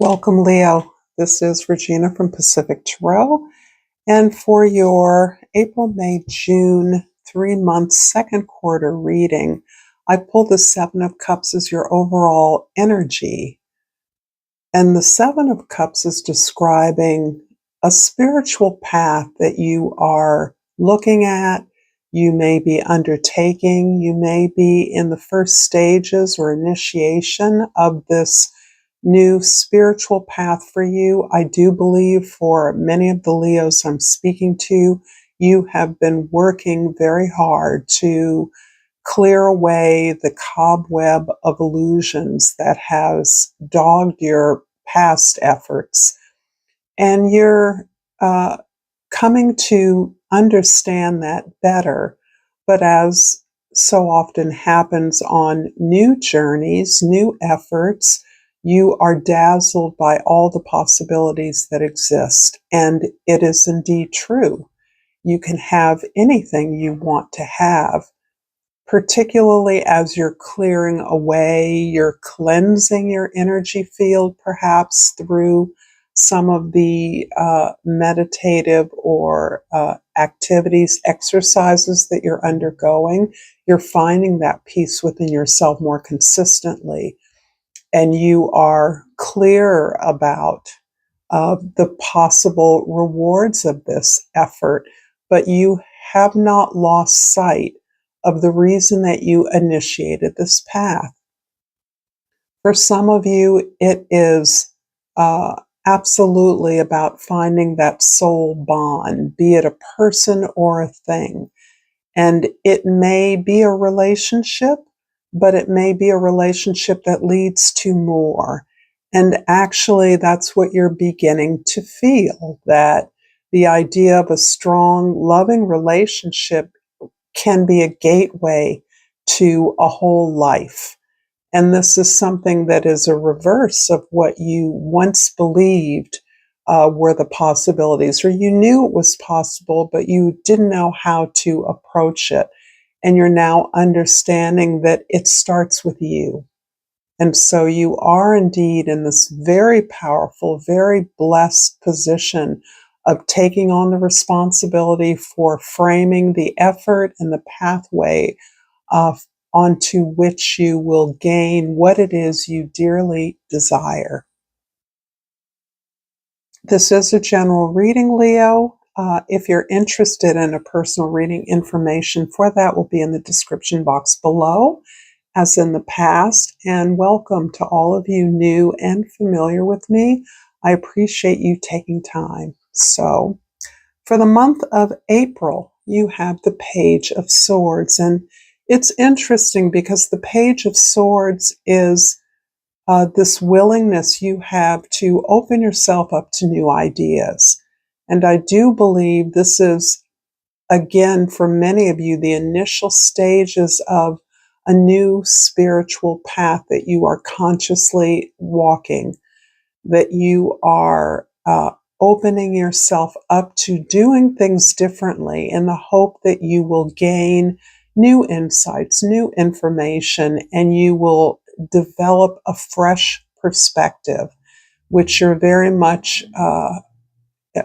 Welcome, Leo. This is Regina from Pacific Tarot, and for your April, May, June 3-month second quarter reading, I pulled the Seven of Cups as your overall energy. And the Seven of Cups is describing a spiritual path that you are looking at, you may be undertaking, you may be in the first stages or initiation of this new spiritual path for you. I do believe for many of the Leos I'm speaking to, you have been working very hard to clear away the cobweb of illusions that has dogged your past efforts. And you're coming to understand that better. But as so often happens on new journeys, new efforts, you are dazzled by all the possibilities that exist. And it is indeed true. You can have anything you want to have, particularly as you're clearing away, you're cleansing your energy field, perhaps through some of the meditative or activities, exercises that you're undergoing. You're finding that peace within yourself more consistently. And you are clear about the possible rewards of this effort, but you have not lost sight of the reason that you initiated this path. For some of you, it is absolutely about finding that soul bond, be it a person or a thing. And it may be a relationship, but it may be a relationship that leads to more. And actually, that's what you're beginning to feel, that the idea of a strong, loving relationship can be a gateway to a whole life. And this is something that is a reverse of what you once believed were the possibilities, or you knew it was possible, but you didn't know how to approach it. And you're now understanding that it starts with you. And so you are indeed in this very powerful, very blessed position of taking on the responsibility for framing the effort and the pathway onto which you will gain what it is you dearly desire. This is a general reading, Leo. If you're interested in a personal reading, information for that will be in the description box below, as in the past. And welcome to all of you new and familiar with me. I appreciate you taking time. So, for the month of April, you have the Page of Swords. And it's interesting because the Page of Swords is this willingness you have to open yourself up to new ideas. And I do believe this is, again, for many of you, the initial stages of a new spiritual path that you are consciously walking, that you are opening yourself up to doing things differently in the hope that you will gain new insights, new information, and you will develop a fresh perspective, which you're very much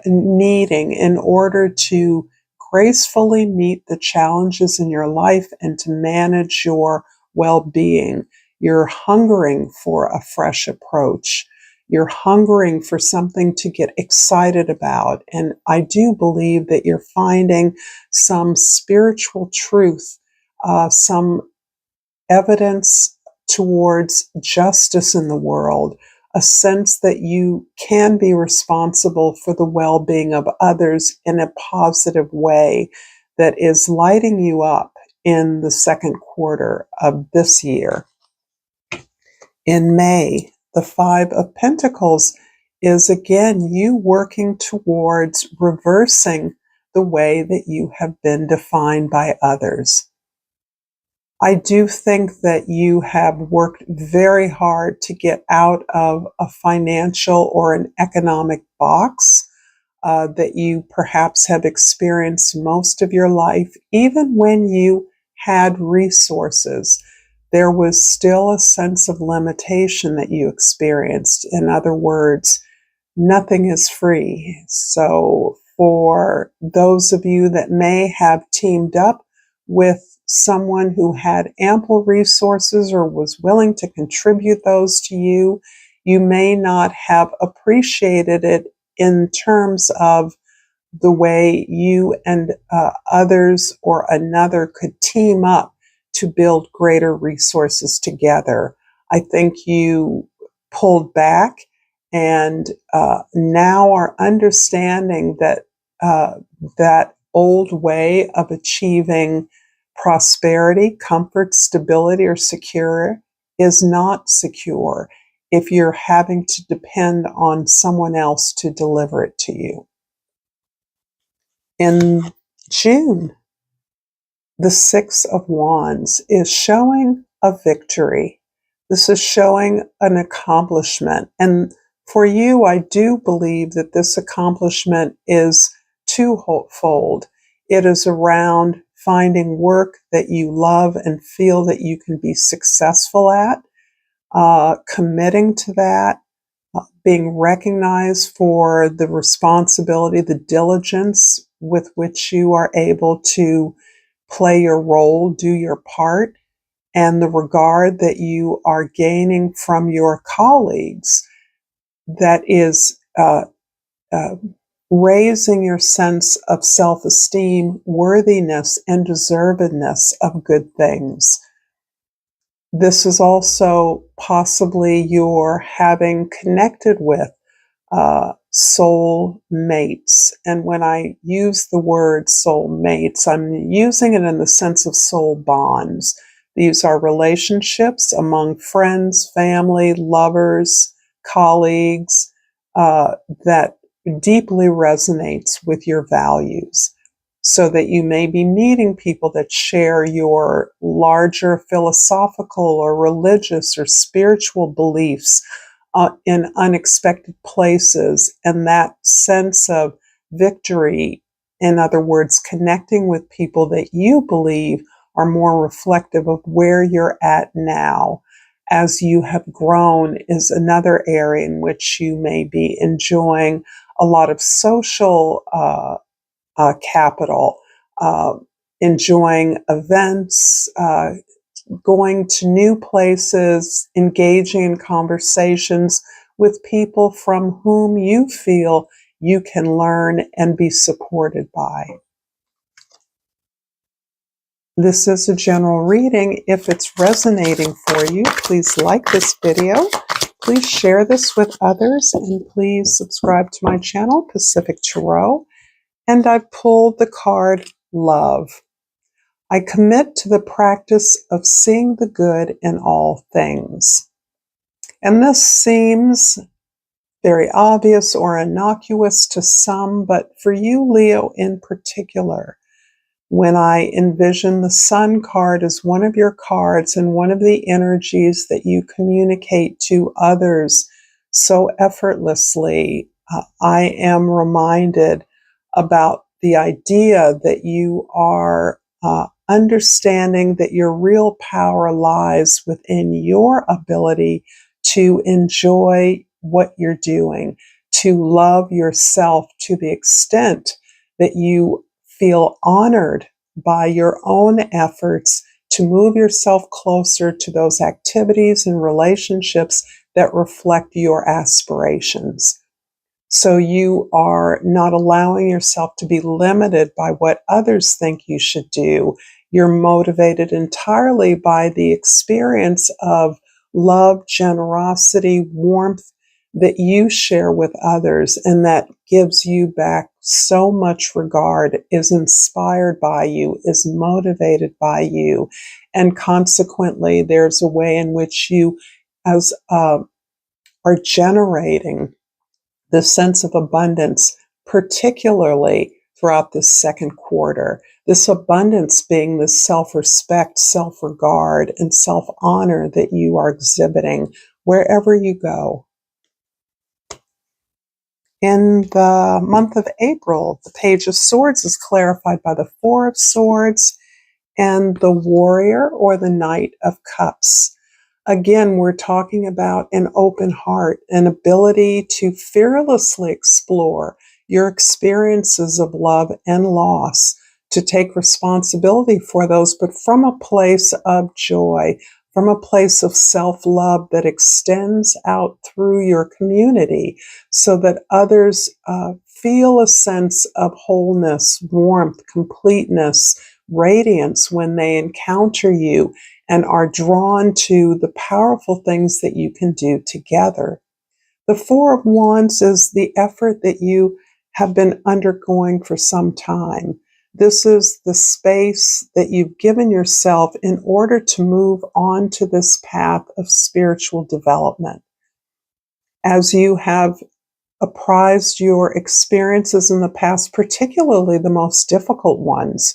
needing in order to gracefully meet the challenges in your life and to manage your well-being. You're hungering for a fresh approach. You're hungering for something to get excited about. And I do believe that you're finding some spiritual truth, some evidence towards justice in the world, a sense that you can be responsible for the well-being of others in a positive way that is lighting you up in the second quarter of this year. In May, the Five of Pentacles is again you working towards reversing the way that you have been defined by others. I do think that you have worked very hard to get out of a financial or an economic box that you perhaps have experienced most of your life, even when you had resources. there was still a sense of limitation that you experienced. In other words, nothing is free. So for those of you that may have teamed up with someone who had ample resources or was willing to contribute those to you, you may not have appreciated it in terms of the way you and others or another could team up to build greater resources together. I think you pulled back and now are understanding that that old way of achieving prosperity, comfort, stability, or secure is not secure if you're having to depend on someone else to deliver it to you. In June, the Six of Wands is showing a victory. This is showing an accomplishment. And for you, I do believe that this accomplishment is twofold. It is around finding work that you love and feel that you can be successful at, committing to that, being recognized for the responsibility, the diligence with which you are able to play your role, do your part, and the regard that you are gaining from your colleagues that is raising your sense of self-esteem, worthiness, and deservedness of good things. This is also possibly your having connected with soul mates. And when I use the word soul mates, I'm using it in the sense of soul bonds. These are relationships among friends, family, lovers, colleagues that deeply resonates with your values, so that you may be meeting people that share your larger philosophical or religious or spiritual beliefs in unexpected places. And that sense of victory, in other words, connecting with people that you believe are more reflective of where you're at now as you have grown, is another area in which you may be enjoying a lot of social capital, enjoying events, going to new places, engaging in conversations with people from whom you feel you can learn and be supported by. This is a general reading. If it's resonating for you, please like this video. Please share this with others, and please subscribe to my channel, Pacific Tarot. And I've pulled the card Love. I commit to the practice of seeing the good in all things. And this seems very obvious or innocuous to some, but for you, Leo, in particular, when I envision the Sun card as one of your cards and one of the energies that you communicate to others so effortlessly, I am reminded about the idea that you are understanding that your real power lies within your ability to enjoy what you're doing, to love yourself to the extent that you feel honored by your own efforts to move yourself closer to those activities and relationships that reflect your aspirations. So you are not allowing yourself to be limited by what others think you should do. You're motivated entirely by the experience of love, generosity, warmth that you share with others, and that gives you back so much regard, is inspired by you, is motivated by you. And consequently, there's a way in which you are generating the sense of abundance, particularly throughout this second quarter. This abundance being the self-respect, self-regard, and self-honor that you are exhibiting wherever you go. In the month of April, the Page of Swords is clarified by the Four of Swords, and the Warrior or the Knight of Cups. Again, we're talking about an open heart, an ability to fearlessly explore your experiences of love and loss, to take responsibility for those, but from a place of joy, from a place of self-love that extends out through your community so that others feel a sense of wholeness, warmth, completeness, radiance when they encounter you and are drawn to the powerful things that you can do together. The Four of Wands is the effort that you have been undergoing for some time. This is the space that you've given yourself in order to move on to this path of spiritual development. As you have apprised your experiences in the past, particularly the most difficult ones,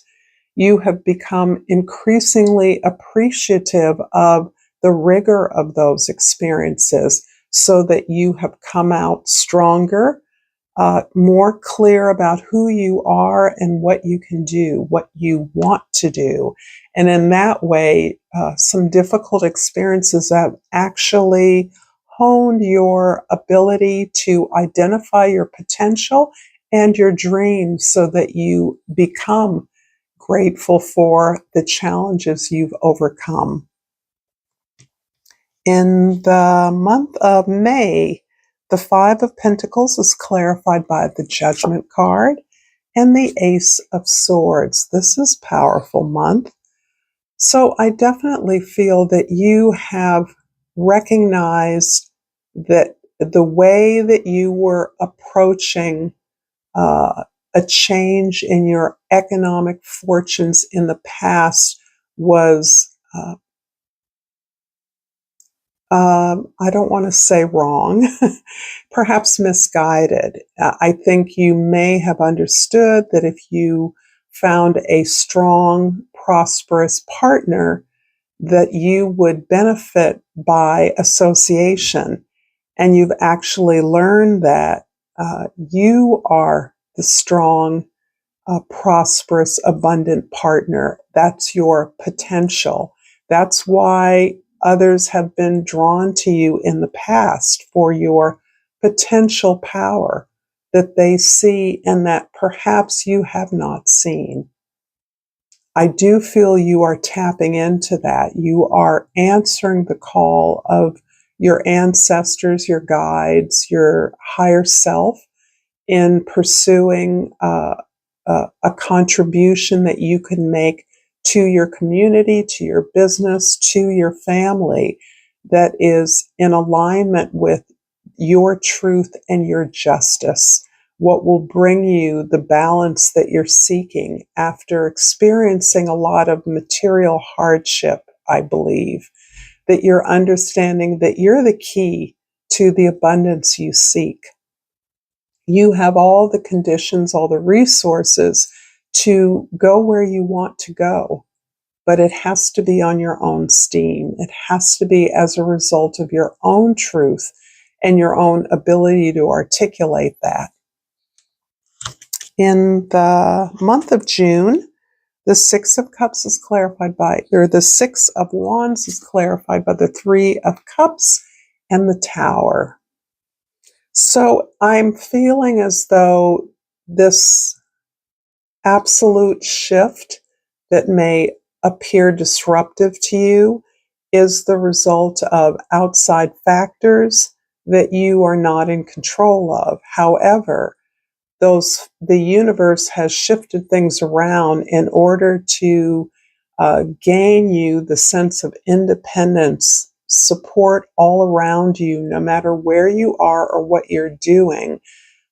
you have become increasingly appreciative of the rigor of those experiences so that you have come out stronger, more clear about who you are and what you can do, what you want to do. And in that way, some difficult experiences have actually honed your ability to identify your potential and your dreams so that you become grateful for the challenges you've overcome. In the month of May, the Five of Pentacles is clarified by the Judgment card and the Ace of Swords. This is a powerful month. So I definitely feel that you have recognized that the way that you were approaching a change in your economic fortunes in the past was, I don't want to say wrong, perhaps misguided. I think you may have understood that if you found a strong, prosperous partner, that you would benefit by association. And you've actually learned that you are the strong, prosperous, abundant partner. That's your potential. That's why others have been drawn to you in the past, for your potential power that they see and that perhaps you have not seen. I do feel you are tapping into that. You are answering the call of your ancestors, your guides, your higher self in pursuing a contribution that you can make to your community, to your business, to your family that is in alignment with your truth and your justice. What will bring you the balance that you're seeking after experiencing a lot of material hardship, I believe, that you're understanding that you're the key to the abundance you seek. You have all the conditions, all the resources to go where you want to go, but it has to be on your own steam. It has to be as a result of your own truth and your own ability to articulate that. In the month of June, the Six of Cups is clarified by, or the Six of Wands is clarified by the Three of Cups and the Tower. So I'm feeling as though this absolute shift that may appear disruptive to you is the result of outside factors that you are not in control of. However, the universe has shifted things around in order to gain you the sense of independence, support all around you, no matter where you are or what you're doing,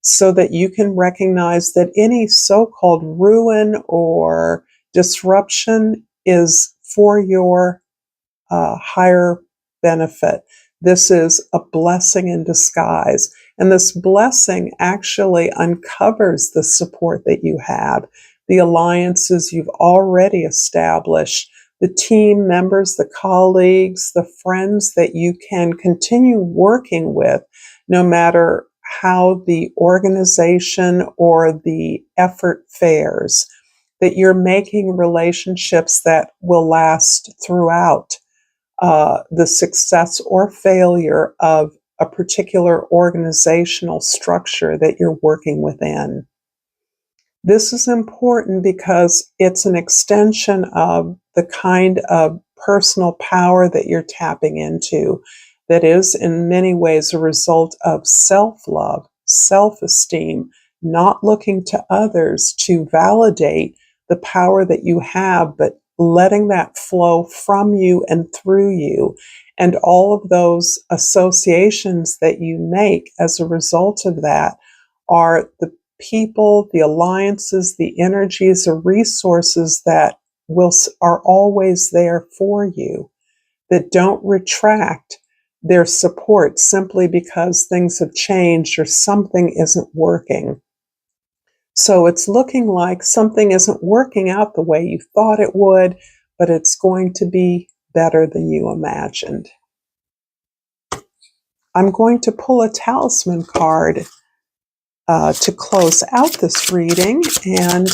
so that you can recognize that any so-called ruin or disruption is for your higher benefit. This is a blessing in disguise. And this blessing actually uncovers the support that you have, the alliances you've already established, the team members, the colleagues, the friends that you can continue working with, no matter how the organization or the effort fares. that you're making relationships that will last throughout the success or failure of a particular organizational structure that you're working within. This is important because it's an extension of the kind of personal power that you're tapping into that is in many ways a result of self-love, self-esteem, not looking to others to validate the power that you have, but letting that flow from you and through you. And all of those associations that you make as a result of that are the people, the alliances, the energies, the resources that are always there for you, that don't retract their support simply because things have changed or something isn't working. So it's looking like something isn't working out the way you thought it would, but it's going to be better than you imagined. I'm going to pull a talisman card to close out this reading, and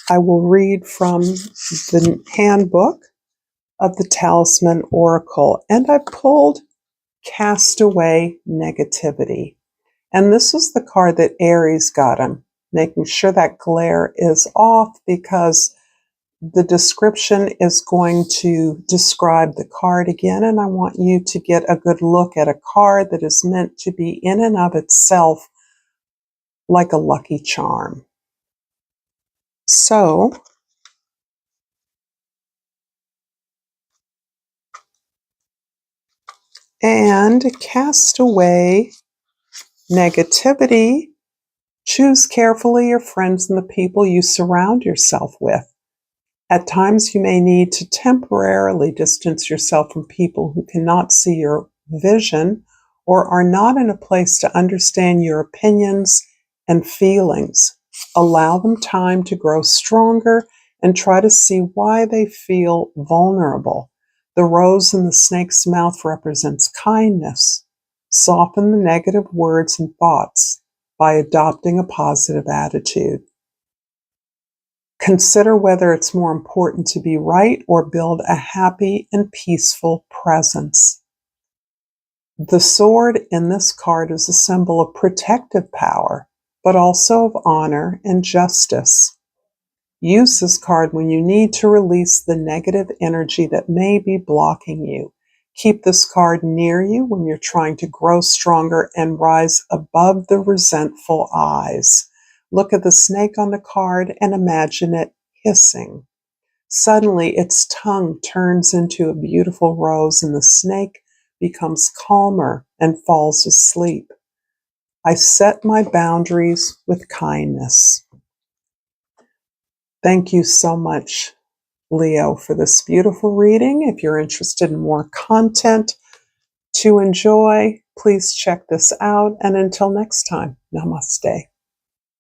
I will read from the handbook of the Talisman Oracle, and I pulled Cast Away Negativity. And this is the card that Aries got him, making sure that glare is off because the description is going to describe the card again, and I want you to get a good look at a card that is meant to be in and of itself like a lucky charm. So, and cast away negativity. Choose carefully your friends and the people you surround yourself with. At times, you may need to temporarily distance yourself from people who cannot see your vision or are not in a place to understand your opinions and feelings. Allow them time to grow stronger and try to see why they feel vulnerable. The rose in the snake's mouth represents kindness. Soften the negative words and thoughts by adopting a positive attitude. Consider whether it's more important to be right or build a happy and peaceful presence. The sword in this card is a symbol of protective power, but also of honor and justice. Use this card when you need to release the negative energy that may be blocking you. Keep this card near you when you're trying to grow stronger and rise above the resentful eyes. Look at the snake on the card and imagine it hissing. Suddenly, its tongue turns into a beautiful rose and the snake becomes calmer and falls asleep. I set my boundaries with kindness. Thank you so much, Leo, for this beautiful reading. If you're interested in more content to enjoy, please check this out. And until next time, namaste.